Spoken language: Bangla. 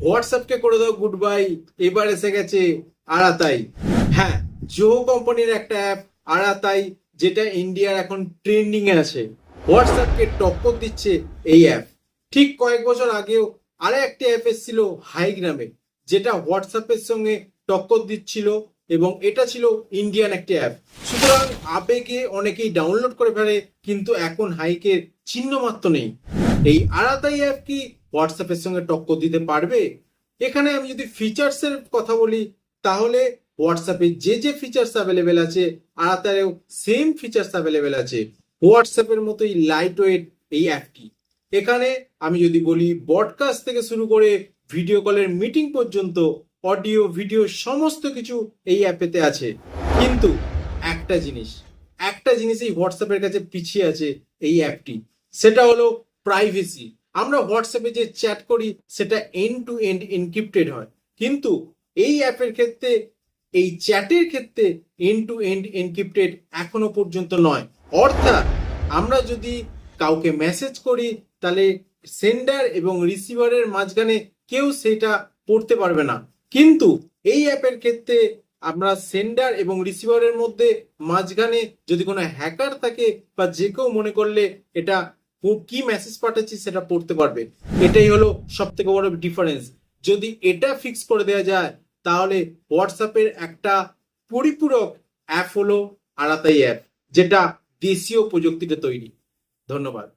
হোয়াটসঅ্যাপকে করে দাও গুড বাই, এবার এসে গেছে আরাতাই। হ্যাঁ, জোহো কোম্পানির একটা অ্যাপ আরাতাই, যেটা ইন্ডিয়ার এখন ট্রেন্ডিং এ আছে। হোয়াটসঅ্যাপকে টক্কর দিচ্ছে এই অ্যাপ। ঠিক কয়েক বছর আগেও আরো একটা অ্যাপ এসেছিল হাইক নামে, যেটা হোয়াটসঅ্যাপের সঙ্গে টক্কর দিচ্ছিল, এবং এটা ছিল ইন্ডিয়ান একটা অ্যাপ। সুতরাং আবেগে অনেকেই ডাউনলোড করে ফেলে, কিন্তু এখন হাইকের চিহ্ন মাত্র নেই। এই আরাতাই অ্যাপ কি হোয়াটসঅ্যাপের সঙ্গে টক্কর দিতে পারবে? এখানে আমি যদি ফিচার্স এর কথা বলি, তাহলে হোয়াটসঅ্যাপে যে যে ফিচার্স অ্যাভেলেবেল আছে আরাতারেও সেম ফিচার্স অ্যাভেলেবেল আছে। হোয়াটসঅ্যাপের মতোই লাইট ওয়েট এই অ্যাপটি। এখানে আমি যদি বলি, ব্রডকাস্ট থেকে শুরু করে ভিডিও কলের মিটিং পর্যন্ত, অডিও ভিডিও সমস্ত কিছু এই অ্যাপেতে আছে। কিন্তু একটা জিনিস একটা জিনিস এই হোয়াটসঅ্যাপের কাছে পিছিয়ে আছে এই অ্যাপটি, সেটা হলো প্রাইভেসি। আমরা হোয়াটসঅ্যাপে যে চ্যাট করি সেটা এন্ড টু এন্ড এনক্রিপ্টেড হয়, কিন্তু এই অ্যাপের ক্ষেত্রে, এই চ্যাটের ক্ষেত্রে এন্ড টু এন্ড এনক্রিপ্টেড এখনো পর্যন্ত নয়। অর্থাৎ আমরা যদি কাউকে মেসেজ করি, তাহলে সেন্ডার এবং রিসিভারের মাঝখানে কেউ সেটা পড়তে পারবে না। কিন্তু এই অ্যাপের ক্ষেত্রে আমরা সেন্ডার এবং রিসিভারের মধ্যে মাঝখানে যদি কোনো হ্যাকার থাকে, বা যে কেউ মনে করলে এটা ও কি মেসেজ পাঠাচ্ছি সেটা পড়তে পারবে। এটাই হলো সব থেকে বড় ডিফারেন্স। যদি এটা ফিক্স করে দেওয়া যায়, তাহলে হোয়াটসঅ্যাপের একটা পরিপূরক অ্যাপ হলো আরাতাই অ্যাপ, যেটা দেশীয় প্রযুক্তিতে তৈরি। ধন্যবাদ।